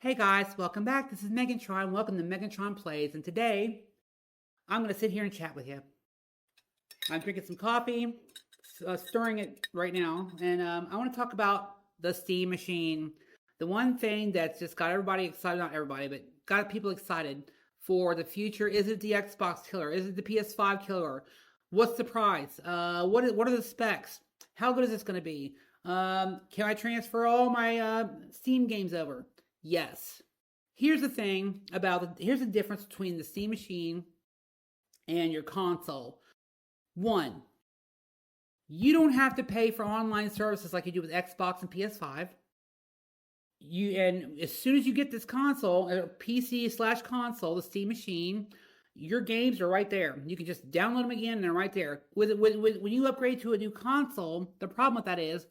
Hey guys, welcome back. This is Megatron. Welcome to Megatron Plays. And today, I'm going to sit here and chat with you. I'm drinking some coffee, stirring it right now. And I want to talk about the Steam machine. The one thing that's just got everybody excited, not everybody, but got people excited for the future. Is it the Xbox killer? Is it the PS5 killer? What's the price? What are the specs? How good is this going to be? Can I transfer all my Steam games over? Yes. Here's the thing here's the difference between the Steam machine and your console. One, you don't have to pay for online services like you do with Xbox and PS5. And as soon as you get this console, or PC/console, the Steam machine, your games are right there. You can just download them again and they're right there. When you upgrade to a new console, the problem with that is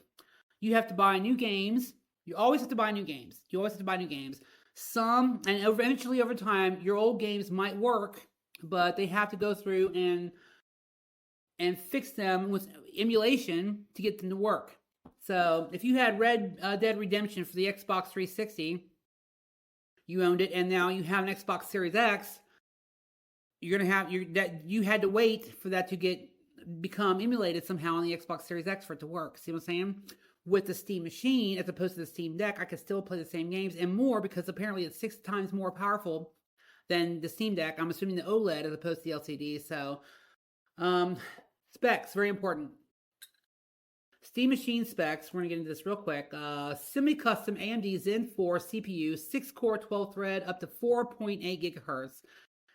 you have to buy new games. You always have to buy new games. Some, and eventually over time, your old games might work, but they have to go through and fix them with emulation to get them to work. So if you had Red Dead Redemption for the Xbox 360, you owned it, and now you have an Xbox Series X, you had to wait for that to become emulated somehow on the Xbox Series X for it to work. See what I'm saying? With the Steam machine, as opposed to the Steam Deck, I could still play the same games and more because apparently it's 6 times more powerful than the Steam Deck. I'm assuming the OLED as opposed to the LCD. So, specs, very important. Steam machine specs, we're going to get into this real quick. Semi-custom AMD Zen 4 CPU, 6-core, 12-thread, up to 4.8 gigahertz.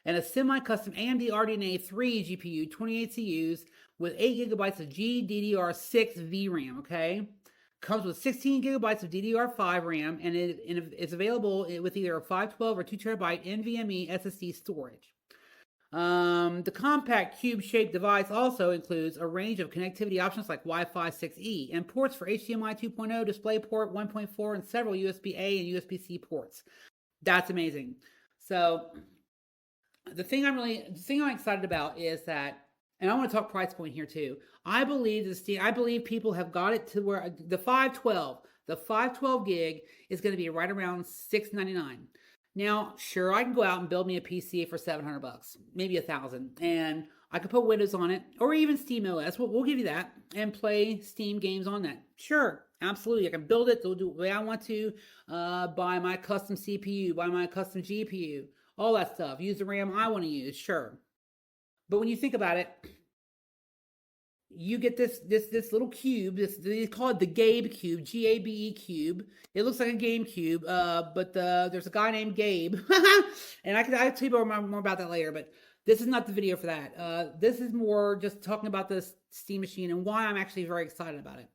And a semi-custom AMD RDNA 3 GPU, 28 CUs, with 8 gigabytes of GDDR6 VRAM, okay? Comes with 16 gigabytes of DDR5 RAM, and it's available with either a 512 or 2 terabyte NVMe SSD storage. The compact cube-shaped device also includes a range of connectivity options like Wi-Fi 6E and ports for HDMI 2.0, DisplayPort 1.4, and several USB-A and USB-C ports. That's amazing. So the thing I'm excited about is that, and I want to talk price point here too. I believe people have got it to where the 512 gig is going to be right around $699. Now, sure, I can go out and build me a PC for $700, maybe $1,000, and I could put Windows on it, or even Steam OS. We'll give you that, and play Steam games on that. Sure, absolutely. I can build it. They'll do it the way I want to. Buy my custom CPU, buy my custom GPU, all that stuff. Use the RAM I want to use. Sure. But when you think about it, you get this little cube. They call it the Gabe cube, GABE cube. It looks like a game cube, but there's a guy named Gabe, and I'll tell you more about that later. But this is not the video for that. This is more just talking about this Steam machine and why I'm actually very excited about it.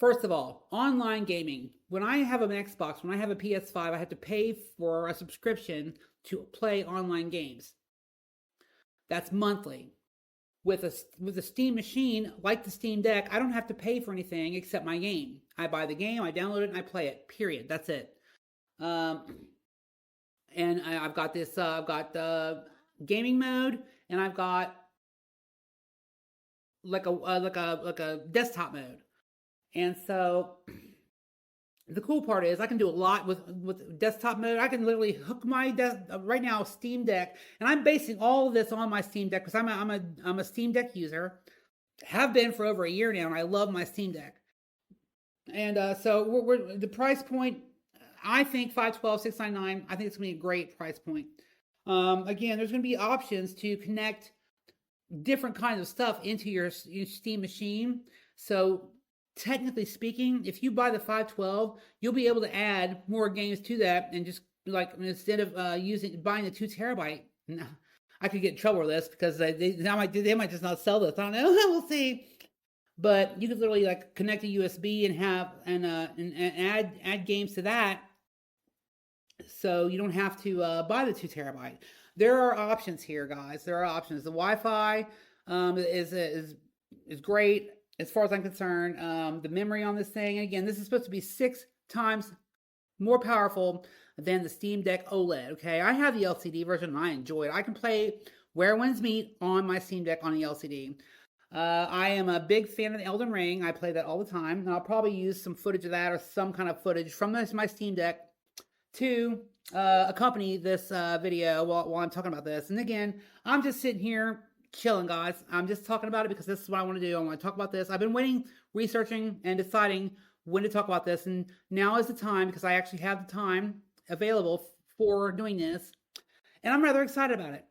First of all, online gaming. When I have an Xbox, when I have a PS5, I have to pay for a subscription to play online games. That's monthly. With a Steam machine, like the Steam Deck, I don't have to pay for anything except my game. I buy the game, I download it, and I play it. Period. That's it. And I've got this. I've got the gaming mode, and I've got like a desktop mode. And so the cool part is I can do a lot with desktop mode. I can literally hook my right now Steam Deck, and I'm basing all of this on my Steam Deck because I'm a Steam Deck user, have been for over a year now, and I love my Steam Deck. And so we're the price point. I think $512, $699. I think it's gonna be a great price point. Again, there's gonna be options to connect different kinds of stuff into your Steam machine. So technically speaking, if you buy the 512, you'll be able to add more games to that, and just like instead of buying the 2 terabyte, I could get in trouble with this because they might just not sell this. I don't know. We'll see. But you could literally like connect a USB and have and add games to that, so you don't have to buy the 2 terabyte. There are options here, guys. There are options. The Wi-Fi is great. As far as I'm concerned, the memory on this thing, and again, this is supposed to be 6 times more powerful than the Steam Deck OLED, okay? I have the LCD version, and I enjoy it. I can play Where Winds Meet on my Steam Deck on the LCD. I am a big fan of the Elden Ring. I play that all the time, and I'll probably use some footage of that or some kind of footage from my Steam Deck to accompany this video while I'm talking about this. And again, I'm just sitting here chilling, guys. I'm just talking about it because this is what I want to do. I want to talk about this. I've been waiting, researching, and deciding when to talk about this. And now is the time because I actually have the time available for doing this. And I'm rather excited about it.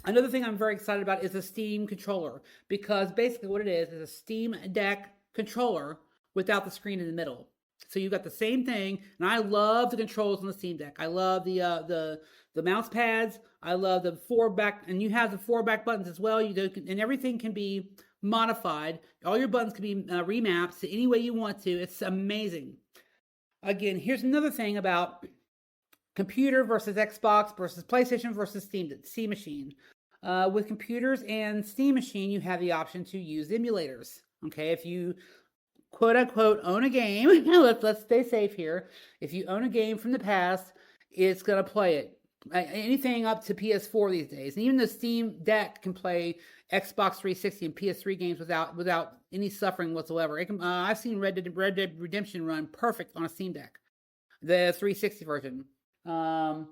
Another thing I'm very excited about is a Steam controller, because basically what it is a Steam Deck controller without the screen in the middle. So you got the same thing, and I love the controls on the Steam Deck. I love the mouse pads. I love the 4 back, and you have the 4 back buttons as well. You do, and everything can be modified. All your buttons can be remapped to any way you want to. It's amazing. Again, here's another thing about computer versus Xbox versus PlayStation versus Steam Machine. With computers and Steam Machine, you have the option to use emulators. Okay, if you quote unquote own a game, let's stay safe here. If you own a game from the past, it's gonna play it. Anything up to PS4 these days, and even the Steam Deck can play Xbox 360 and PS3 games without any suffering whatsoever. It can, I've seen Red Dead Redemption run perfect on a Steam Deck, the 360 version. So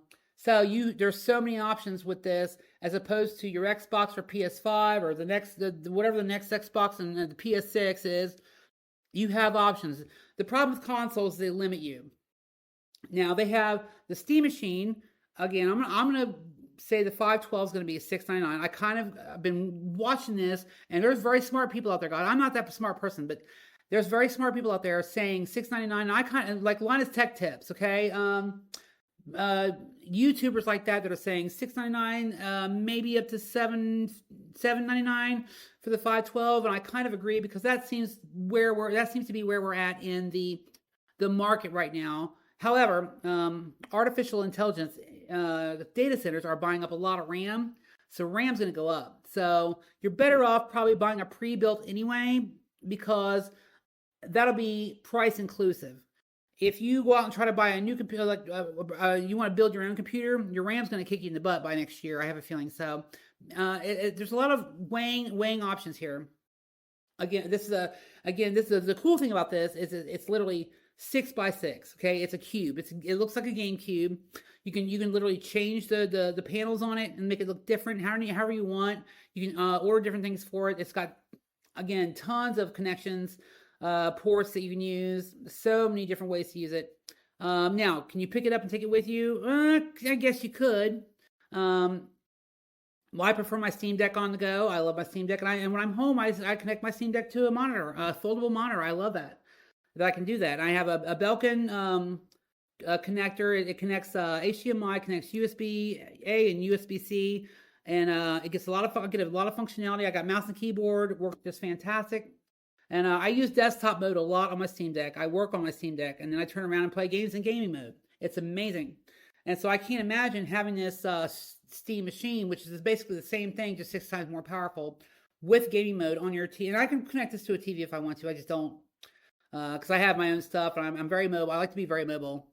there's so many options with this, as opposed to your Xbox or PS5 or whatever the next Xbox and the PS6 is. You have options. The problem with consoles is they limit you. Now they have the Steam Machine. Again, I'm gonna say the 512 is gonna be $6.99. I've been watching this, and there's very smart people out there. God, I'm not that smart person, but there's very smart people out there saying $6.99. And I kind of like Linus Tech Tips, okay? YouTubers like that are saying $6.99, maybe up to $7.99 for the 512, and I kind of agree, because that seems to be where we're at in the market right now. However, artificial intelligence data centers are buying up a lot of RAM, so RAM's going to go up. So you're better off probably buying a pre-built anyway, because that'll be price inclusive. If you go out and try to buy a new computer, like you want to build your own computer, your RAM's going to kick you in the butt by next year. I have a feeling. So there's a lot of weighing options here. Again, the cool thing about this is it's literally 6x6. Okay, it's a cube. It looks like a game cube. You can literally change the panels on it and make it look different however you want. You can order different things for it. It's got, again, tons of connections. Ports that you can use, so many different ways to use it. Now, can you pick it up and take it with you? I guess you could. I prefer my Steam Deck on the go. I love my Steam Deck, and when I'm home, I connect my Steam Deck to a monitor, a foldable monitor. I love that I can do that. I have a Belkin connector. It connects HDMI, connects USB-A and USB-C, and I get a lot of functionality. I got mouse and keyboard, works just fantastic. And I use desktop mode a lot on my Steam Deck. I work on my Steam Deck, and then I turn around and play games in gaming mode. It's amazing. And so I can't imagine having this Steam Machine, which is basically the same thing, just 6 times more powerful, with gaming mode on your TV. And I can connect this to a TV if I want to. I just don't, because I have my own stuff, and I'm very mobile. I like to be very mobile.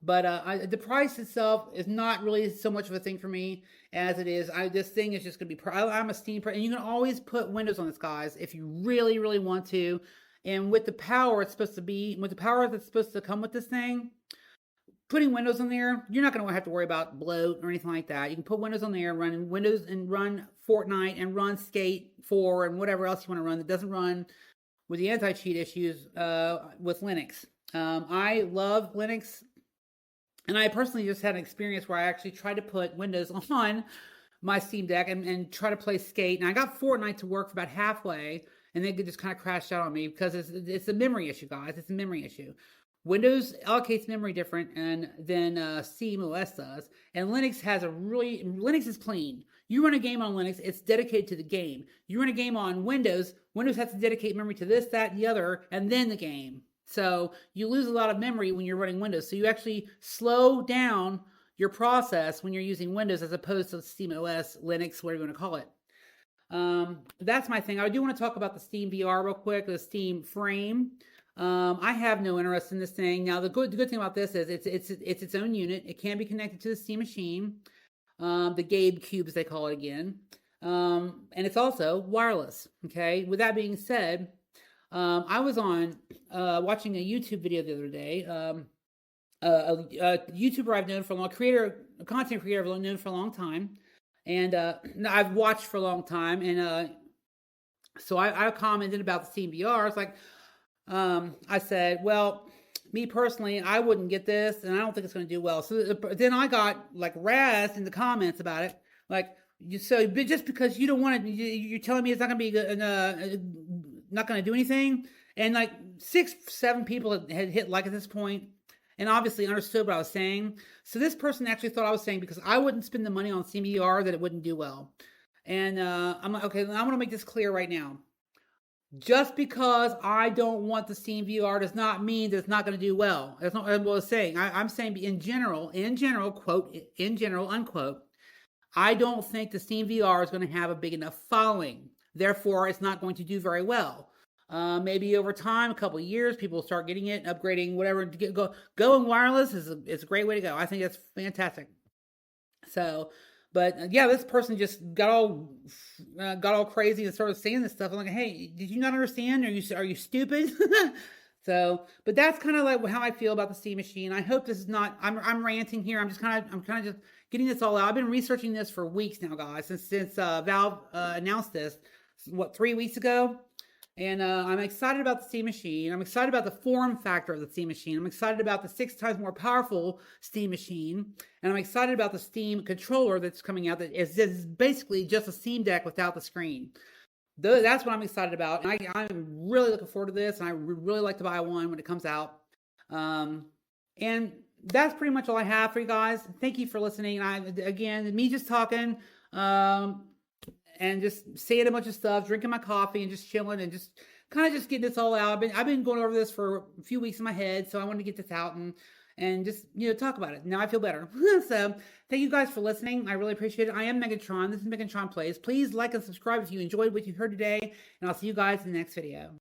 But the price itself is not really so much of a thing for me as it is. This thing is just going to be. I'm a Steam person, and you can always put Windows on this, guys, if you really, really want to. And with the power that's supposed to come with this thing, putting Windows on there, you're not going to have to worry about bloat or anything like that. You can put Windows on there, run Windows, and run Fortnite, and run Skate 4, and whatever else you want to run that doesn't run with the anti-cheat issues with Linux. I love Linux. And I personally just had an experience where I actually tried to put Windows on my Steam Deck and try to play Skate. And I got Fortnite to work for about halfway, and then it just kind of crashed out on me because it's a memory issue, guys. It's a memory issue. Windows allocates memory different than Steam OS does. And Linux is clean. You run a game on Linux, it's dedicated to the game. You run a game on Windows has to dedicate memory to this, that, and the other, and then the game. So you lose a lot of memory when you're running Windows. So you actually slow down your process when you're using Windows as opposed to Steam OS, Linux, whatever you want to call it. That's my thing. I do want to talk about the Steam VR real quick, the Steam Frame. I have no interest in this thing. Now, the good thing about this is it's its own unit. It can be connected to the Steam Machine, the Gabe Cube, as they call it again. And it's also wireless. Okay. With that being said, I was on watching a YouTube video the other day. a YouTuber I've known for a long a content creator I've known for a long time, and I've watched for a long time, and so I commented about the Steam VR. It's like, I said, well, me personally, I wouldn't get this, and I don't think it's going to do well. So then I got like razzed in the comments about it, like, so just because you don't want it, you're telling me it's not going to be good, not going to do anything. And like 6-7 people had hit like at this point, and obviously understood what I was saying. So this person actually thought I was saying because I wouldn't spend the money on CBR that it wouldn't do well. And I'm like, okay, I want to make this clear right now. Just because I don't want the Steam VR does not mean that it's not going to do well. That's not what I was saying. I'm saying in general, quote, in general, unquote, I don't think the Steam VR is going to have a big enough following. Therefore, it's not going to do very well. Maybe over time, a couple of years, people will start getting it, upgrading, whatever. Going wireless is a great way to go. I think that's fantastic. So, but yeah, this person just got all crazy and started saying this stuff. I'm like, hey, did you not understand? Are you stupid? So, but that's kind of like how I feel about the Steam Machine. I hope this is not. I'm ranting here. I'm kind of just getting this all out. I've been researching this for weeks now, guys, since Valve announced this. What, 3 weeks ago? And I'm excited about the Steam Machine. I'm excited about the form factor of the Steam Machine. I'm excited about the 6 times more powerful Steam Machine. And I'm excited about the Steam controller that's coming out that is basically just a Steam Deck without the screen. That's what I'm excited about. And I'm really looking forward to this. And I would really like to buy one when it comes out. And that's pretty much all I have for you guys. Thank you for listening. Again, me just talking. And just saying a bunch of stuff, drinking my coffee, and just chilling, and just kind of just getting this all out. I've been going over this for a few weeks in my head, so I wanted to get this out and just talk about it. Now I feel better. So thank you guys for listening. I really appreciate it. I am Megatron. This is Megatron Plays. Please like and subscribe if you enjoyed what you heard today, and I'll see you guys in the next video.